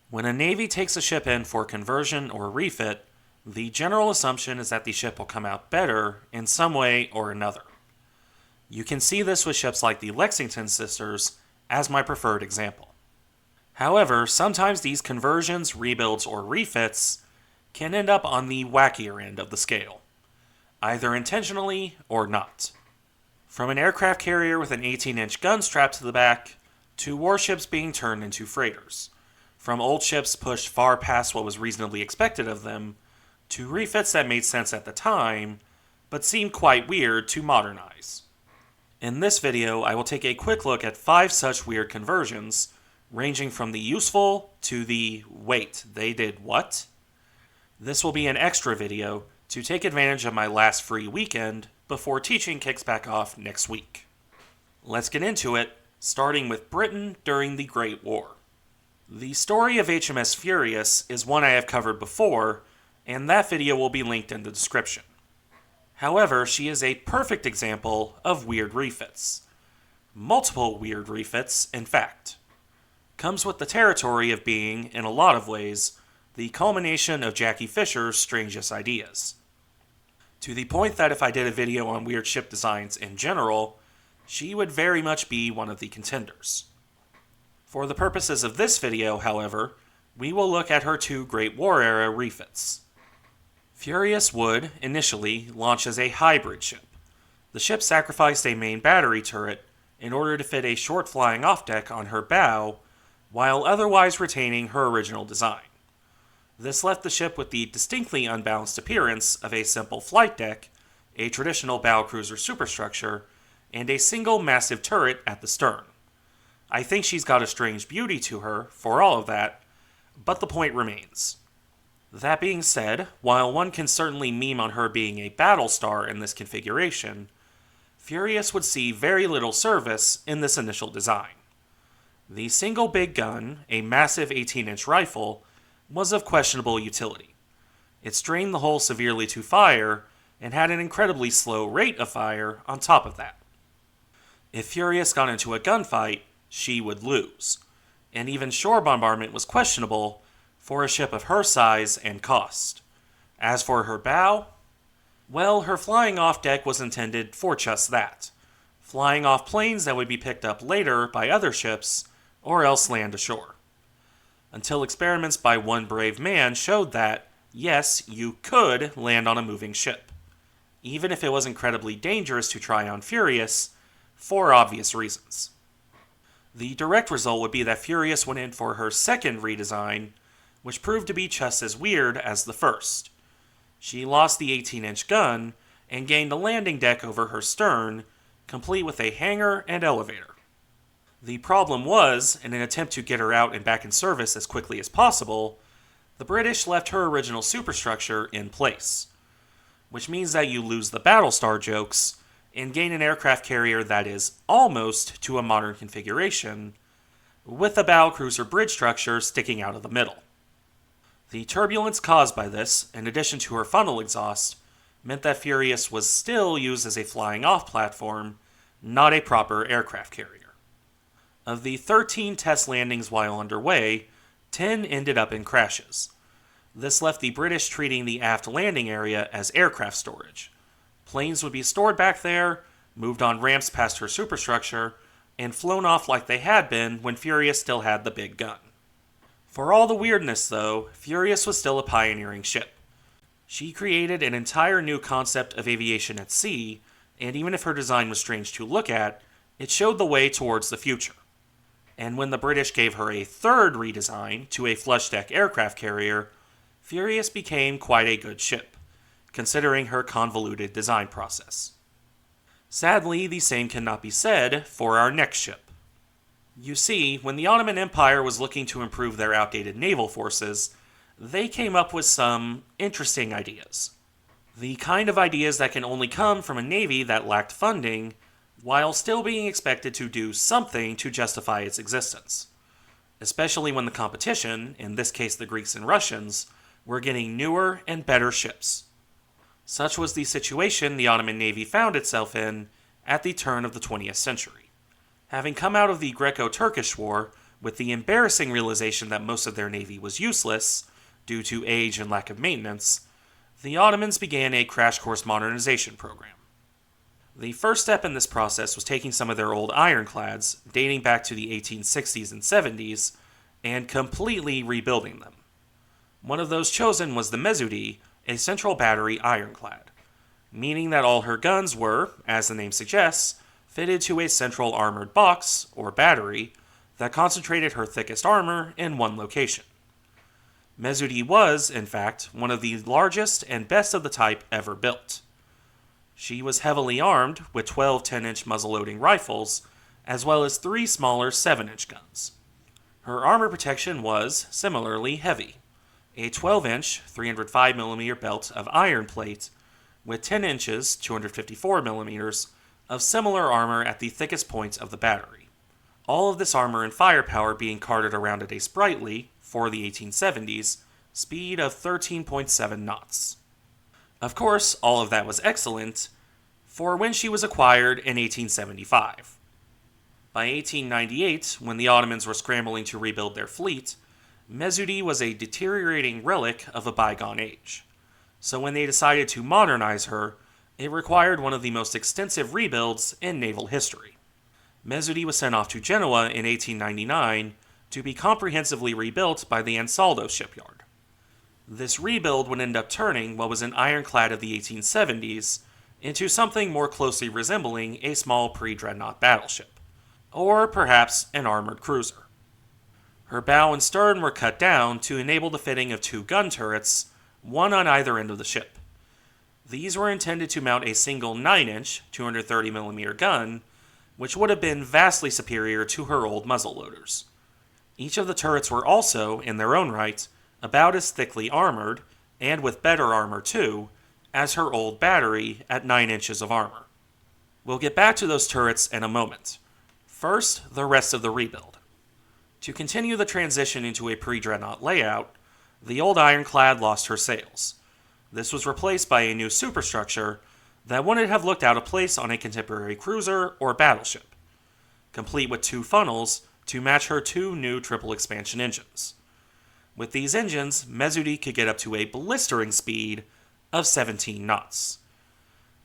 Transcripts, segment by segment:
When a navy takes a ship in for conversion or refit, the general assumption is that the ship will come out better in some way or another. You can see this with ships like the Lexington sisters as my preferred example. However, sometimes these conversions, rebuilds, or refits can end up on the wackier end of the scale, either intentionally or not. From an aircraft carrier with an 18-inch gun strapped to the back, to warships being turned into freighters. From old ships pushed far past what was reasonably expected of them, to refits that made sense at the time, but seemed quite weird to modernize. In this video, I will take a quick look at 5 such weird conversions, ranging from the useful to the wait, they did what? This will be an extra video to take advantage of my last free weekend before teaching kicks back off next week. Let's get into it, starting with Britain during the Great War. The story of HMS Furious is one I have covered before, and that video will be linked in the description. However, she is a perfect example of weird refits. Multiple weird refits, in fact. Comes with the territory of being, in a lot of ways, the culmination of Jackie Fisher's strangest ideas. To the point that if I did a video on weird ship designs in general, she would very much be one of the contenders. For the purposes of this video, however, we will look at her 2 Great War era refits. Furious would, initially, launch as a hybrid ship. The ship sacrificed a main battery turret in order to fit a short flying off deck on her bow, while otherwise retaining her original design. This left the ship with the distinctly unbalanced appearance of a simple flight deck, a traditional bow cruiser superstructure, and a single massive turret at the stern. I think she's got a strange beauty to her, for all of that, but the point remains. That being said, while one can certainly meme on her being a battle star in this configuration, Furious would see very little service in this initial design. The single big gun, a massive 18-inch rifle, was of questionable utility. It strained the hull severely to fire, and had an incredibly slow rate of fire on top of that. If Furious got into a gunfight, she would lose, and even shore bombardment was questionable for a ship of her size and cost. As for her bow, well, her flying off deck was intended for just that, flying off planes that would be picked up later by other ships, or else land ashore. Until experiments by one brave man showed that, yes, you could land on a moving ship, even if it was incredibly dangerous to try on Furious, for obvious reasons. The direct result would be that Furious went in for her second redesign, which proved to be just as weird as the first. She lost the 18-inch gun and gained a landing deck over her stern, complete with a hangar and elevator. The problem was, in an attempt to get her out and back in service as quickly as possible, the British left her original superstructure in place, which means that you lose the Battlestar jokes and gain an aircraft carrier that is almost to a modern configuration, with a bow cruiser bridge structure sticking out of the middle. The turbulence caused by this, in addition to her funnel exhaust, meant that Furious was still used as a flying-off platform, not a proper aircraft carrier. Of the 13 test landings while underway, 10 ended up in crashes. This left the British treating the aft landing area as aircraft storage. Planes would be stored back there, moved on ramps past her superstructure, and flown off like they had been when Furious still had the big gun. For all the weirdness, though, Furious was still a pioneering ship. She created an entire new concept of aviation at sea, and even if her design was strange to look at, it showed the way towards the future. And when the British gave her a third redesign to a flush-deck aircraft carrier, Furious became quite a good ship, considering her convoluted design process. Sadly, the same cannot be said for our next ship. You see, when the Ottoman Empire was looking to improve their outdated naval forces, they came up with some interesting ideas. The kind of ideas that can only come from a navy that lacked funding, while still being expected to do something to justify its existence. Especially when the competition, in this case the Greeks and Russians, were getting newer and better ships. Such was the situation the Ottoman Navy found itself in at the turn of the 20th century. Having come out of the Greco-Turkish War, with the embarrassing realization that most of their navy was useless due to age and lack of maintenance, the Ottomans began a crash course modernization program. The first step in this process was taking some of their old ironclads, dating back to the 1860s and 70s, and completely rebuilding them. One of those chosen was the Mesudiye, a central battery ironclad, meaning that all her guns were, as the name suggests, fitted to a central armored box, or battery, that concentrated her thickest armor in one location. Mesudiye was, in fact, one of the largest and best of the type ever built. She was heavily armed with 12 10-inch muzzle-loading rifles, as well as 3 smaller 7-inch guns. Her armor protection was, similarly, heavy. A 12-inch, 305mm belt of iron plate, with 10 inches, 254mm, of similar armor at the thickest points of the battery. All of this armor and firepower being carted around at a sprightly, for the 1870s, speed of 13.7 knots. Of course, all of that was excellent for when she was acquired in 1875. By 1898, when the Ottomans were scrambling to rebuild their fleet, Mesudiye was a deteriorating relic of a bygone age. So when they decided to modernize her, it required one of the most extensive rebuilds in naval history. Mesudiye was sent off to Genoa in 1899 to be comprehensively rebuilt by the Ansaldo shipyard. This rebuild would end up turning what was an ironclad of the 1870s into something more closely resembling a small pre-dreadnought battleship, or perhaps an armored cruiser. Her bow and stern were cut down to enable the fitting of 2 gun turrets, one on either end of the ship. These were intended to mount a single 9-inch, 230mm gun, which would have been vastly superior to her old muzzleloaders. Each of the turrets were also, in their own right, about as thickly armored, and with better armor too, as her old battery at 9 inches of armor. We'll get back to those turrets in a moment. First, the rest of the rebuild. To continue the transition into a pre-dreadnought layout, the old ironclad lost her sails. This was replaced by a new superstructure that wouldn't have looked out of place on a contemporary cruiser or battleship, complete with 2 funnels to match her 2 new triple expansion engines. With these engines, Mesudiye could get up to a blistering speed of 17 knots,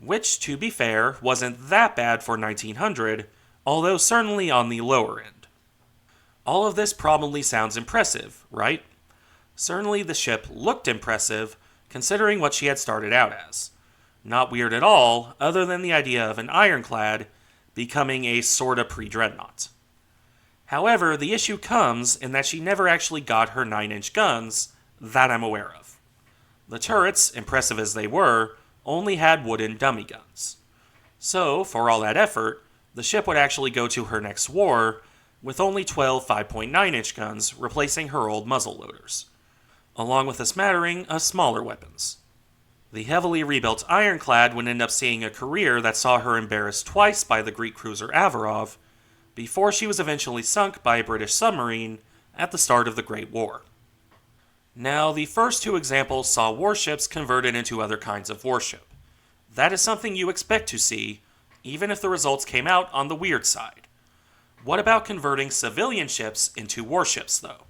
which, to be fair, wasn't that bad for 1900, although certainly on the lower end. All of this probably sounds impressive, right? Certainly the ship looked impressive, considering what she had started out as. Not weird at all, other than the idea of an ironclad becoming a sorta pre-dreadnought. However, the issue comes in that she never actually got her 9-inch guns, that I'm aware of. The turrets, impressive as they were, only had wooden dummy guns. So, for all that effort, the ship would actually go to her next war with only 12 5.9-inch guns replacing her old muzzleloaders, along with a smattering of smaller weapons. The heavily rebuilt ironclad would end up seeing a career that saw her embarrassed twice by the Greek cruiser Avarov, before she was eventually sunk by a British submarine at the start of the Great War. Now, the first 2 examples saw warships converted into other kinds of warship. That is something you expect to see, even if the results came out on the weird side. What about converting civilian ships into warships, though?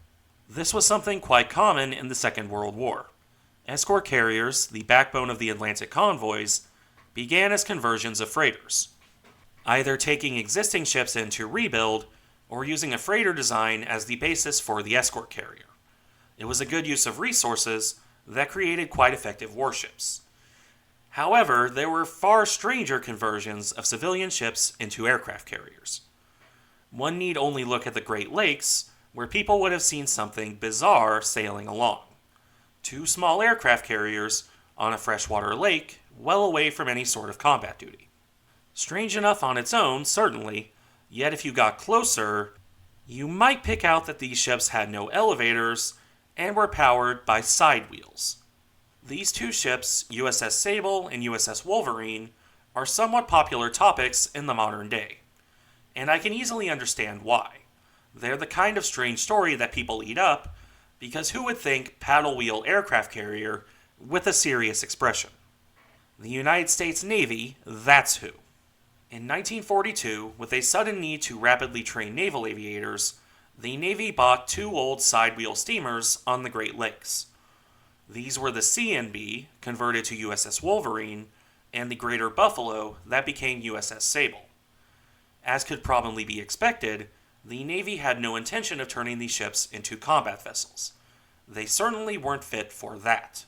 This was something quite common in the Second World War. Escort carriers, the backbone of the Atlantic convoys, began as conversions of freighters, either taking existing ships in to rebuild, or using a freighter design as the basis for the escort carrier. It was a good use of resources that created quite effective warships. However, there were far stranger conversions of civilian ships into aircraft carriers. One need only look at the Great Lakes, where people would have seen something bizarre sailing along. 2 small aircraft carriers on a freshwater lake, well away from any sort of combat duty. Strange enough on its own, certainly, yet if you got closer, you might pick out that these ships had no elevators and were powered by side wheels. These 2 ships, USS Sable and USS Wolverine, are somewhat popular topics in the modern day, and I can easily understand why. They're the kind of strange story that people eat up, because who would think paddle wheel aircraft carrier with a serious expression? The United States Navy, that's who. In 1942, with a sudden need to rapidly train naval aviators, The Navy bought two old sidewheel steamers on the Great Lakes. These were the CNB, converted to USS Wolverine, and the Greater Buffalo, that became USS Sable. As could probably be expected, the Navy had no intention of turning these ships into combat vessels. They certainly weren't fit for that.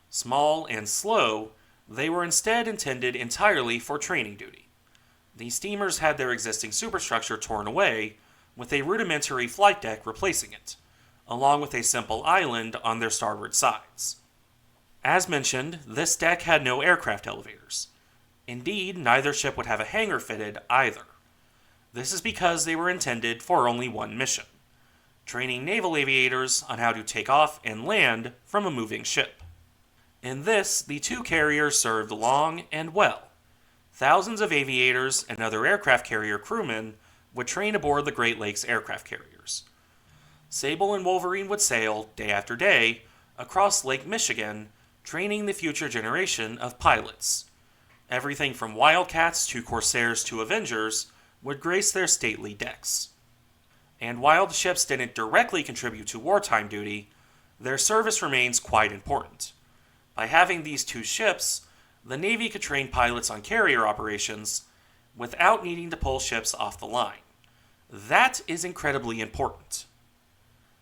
Small and slow, they were instead intended entirely for training duty. These steamers had their existing superstructure torn away, with a rudimentary flight deck replacing it, along with a simple island on their starboard sides. As mentioned, this deck had no aircraft elevators. Indeed, neither ship would have a hangar fitted either. This is because they were intended for only one mission: training naval aviators on how to take off and land from a moving ship. In this, the two carriers served long and well. Thousands of aviators and other aircraft carrier crewmen would train aboard the Great Lakes aircraft carriers. Sable and Wolverine would sail, day after day, across Lake Michigan, training the future generation of pilots. Everything from Wildcats to Corsairs to Avengers would grace their stately decks. And while the ships didn't directly contribute to wartime duty, their service remains quite important. By having these two ships, the Navy could train pilots on carrier operations without needing to pull ships off the line. That is incredibly important.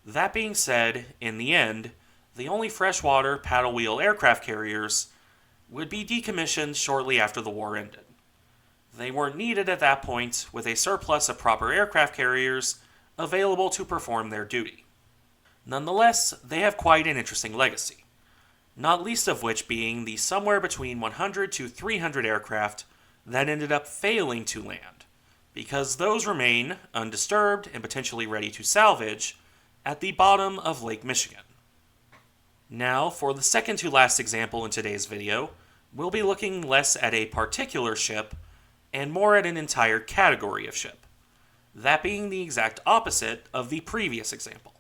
That being said, in the end, the only freshwater paddle wheel aircraft carriers would be decommissioned shortly after the war ended. They weren't needed at that point, with a surplus of proper aircraft carriers available to perform their duty. Nonetheless, they have quite an interesting legacy, not least of which being the somewhere between 100 to 300 aircraft that ended up failing to land, because those remain undisturbed and potentially ready to salvage at the bottom of Lake Michigan. Now, for the second to last example in today's video, we'll be looking less at a particular ship and more at an entire category of ship, that being the exact opposite of the previous example.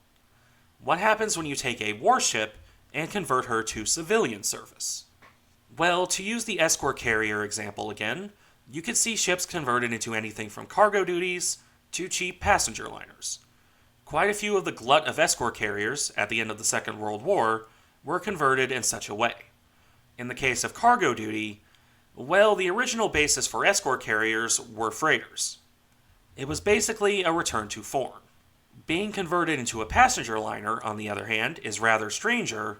What happens when you take a warship and convert her to civilian service? Well, to use the escort carrier example again, you could see ships converted into anything from cargo duties to cheap passenger liners. Quite a few of the glut of escort carriers at the end of the Second World War were converted in such a way. In the case of cargo duty, well, the original basis for escort carriers were freighters. It was basically a return to form. Being converted into a passenger liner, on the other hand, is rather stranger,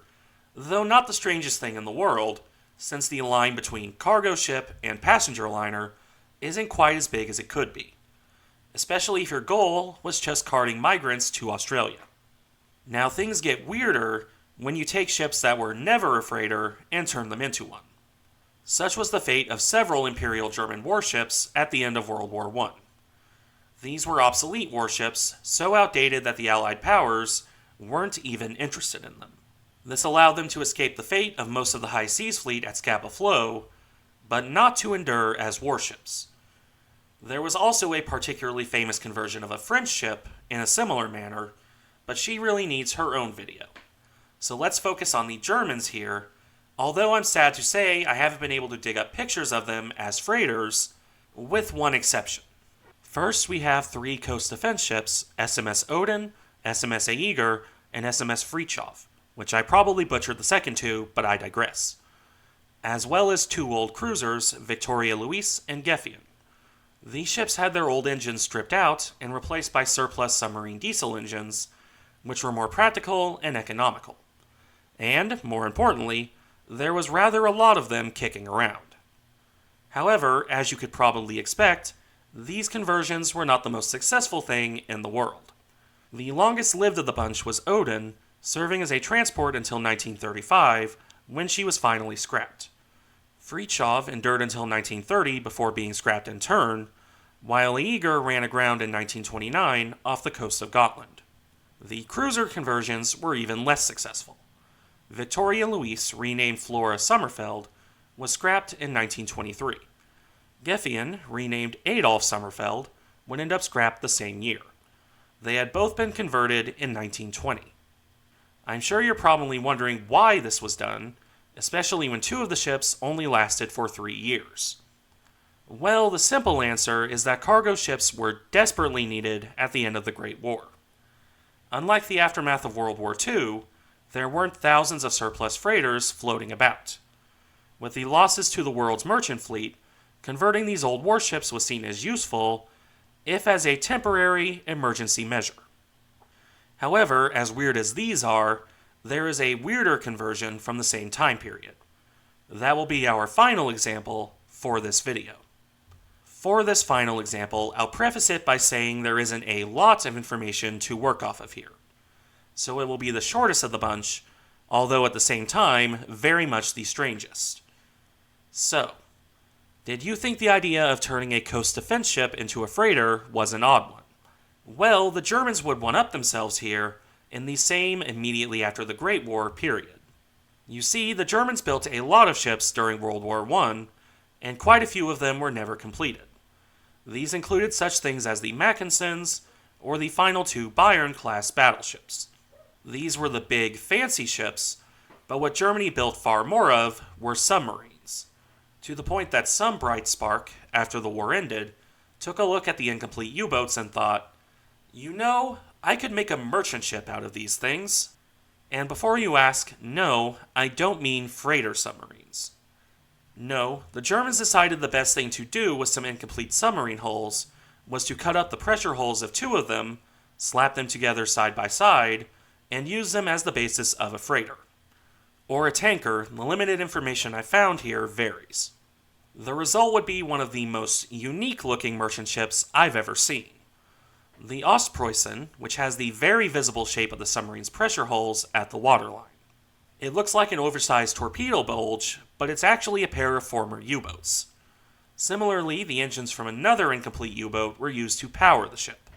though not the strangest thing in the world, since the line between cargo ship and passenger liner isn't quite as big as it could be, especially if your goal was just carting migrants to Australia. Now things get weirder when you take ships that were never a freighter and turn them into one. Such was the fate of several Imperial German warships at the end of World War I. These were obsolete warships, so outdated that the Allied powers weren't even interested in them. This allowed them to escape the fate of most of the High Seas Fleet at Scapa Flow, but not to endure as warships. There was also a particularly famous conversion of a French ship in a similar manner, but she really needs her own video. So let's focus on the Germans here, although I'm sad to say I haven't been able to dig up pictures of them as freighters, with one exception. First, we have three coast defense ships, SMS Odin, SMS Aeger, and SMS Fritjof, which I probably butchered the second two, but I digress. As well as two old cruisers, Victoria Luis and Gefion. These ships had their old engines stripped out and replaced by surplus submarine diesel engines, which were more practical and economical. And, more importantly, there was rather a lot of them kicking around. However, as you could probably expect, these conversions were not the most successful thing in the world. The longest lived of the bunch was Odin, serving as a transport until 1935, when she was finally scrapped. Fritjof endured until 1930 before being scrapped in turn, while Aeger ran aground in 1929 off the coast of Gotland. The cruiser conversions were even less successful. Victoria Luis, renamed Flora Sommerfeld, was scrapped in 1923. Gefion, renamed Adolf Sommerfeld, would end up scrapped the same year. They had both been converted in 1920. I'm sure you're probably wondering why this was done, especially when two of the ships only lasted for 3 years. Well, the simple answer is that cargo ships were desperately needed at the end of the Great War. Unlike the aftermath of World War II, there weren't thousands of surplus freighters floating about. With the losses to the world's merchant fleet, converting these old warships was seen as useful, if as a temporary emergency measure. However, as weird as these are, there is a weirder conversion from the same time period. That will be our final example for this video. For this final example, I'll preface it by saying there isn't a lot of information to work off of here. So it will be the shortest of the bunch, although at the same time, very much the strangest. So, did you think the idea of turning a coast defense ship into a freighter was an odd one? Well, the Germans would one-up themselves here in the same immediately after the Great War period. You see, the Germans built a lot of ships during World War I, and quite a few of them were never completed. These included such things as the Mackensons, or the final two Bayern-class battleships. These were the big, fancy ships, but what Germany built far more of were submarines. To the point that some bright spark, after the war ended, took a look at the incomplete U-boats and thought, you know, I could make a merchant ship out of these things. And before you ask, no, I don't mean freighter submarines. No, the Germans decided the best thing to do with some incomplete submarine hulls was to cut up the pressure hulls of two of them, slap them together side by side, and use them as the basis of a freighter. Or a tanker, the limited information I found here varies. The result would be one of the most unique-looking merchant ships I've ever seen. The Ostpreussen, which has the very visible shape of the submarine's pressure hulls at the waterline. It looks like an oversized torpedo bulge, but it's actually a pair of former U-boats. Similarly, the engines from another incomplete U-boat were used to power the ship.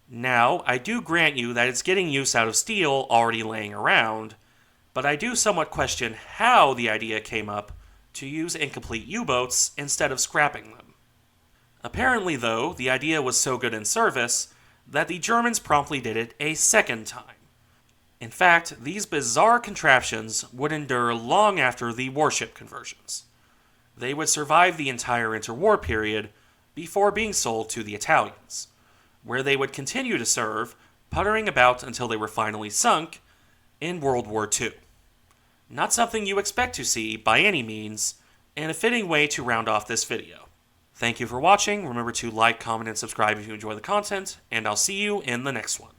Now, I do grant you that it's getting use out of steel already laying around, but I do somewhat question how the idea came up to use incomplete U-boats instead of scrapping them. Apparently, though, the idea was so good in service that the Germans promptly did it a second time. In fact, these bizarre contraptions would endure long after the warship conversions. They would survive the entire interwar period before being sold to the Italians, where they would continue to serve, puttering about until they were finally sunk in World War II. Not something you expect to see by any means, and a fitting way to round off this video. Thank you for watching. Remember to like, comment, and subscribe if you enjoy the content, and I'll see you in the next one.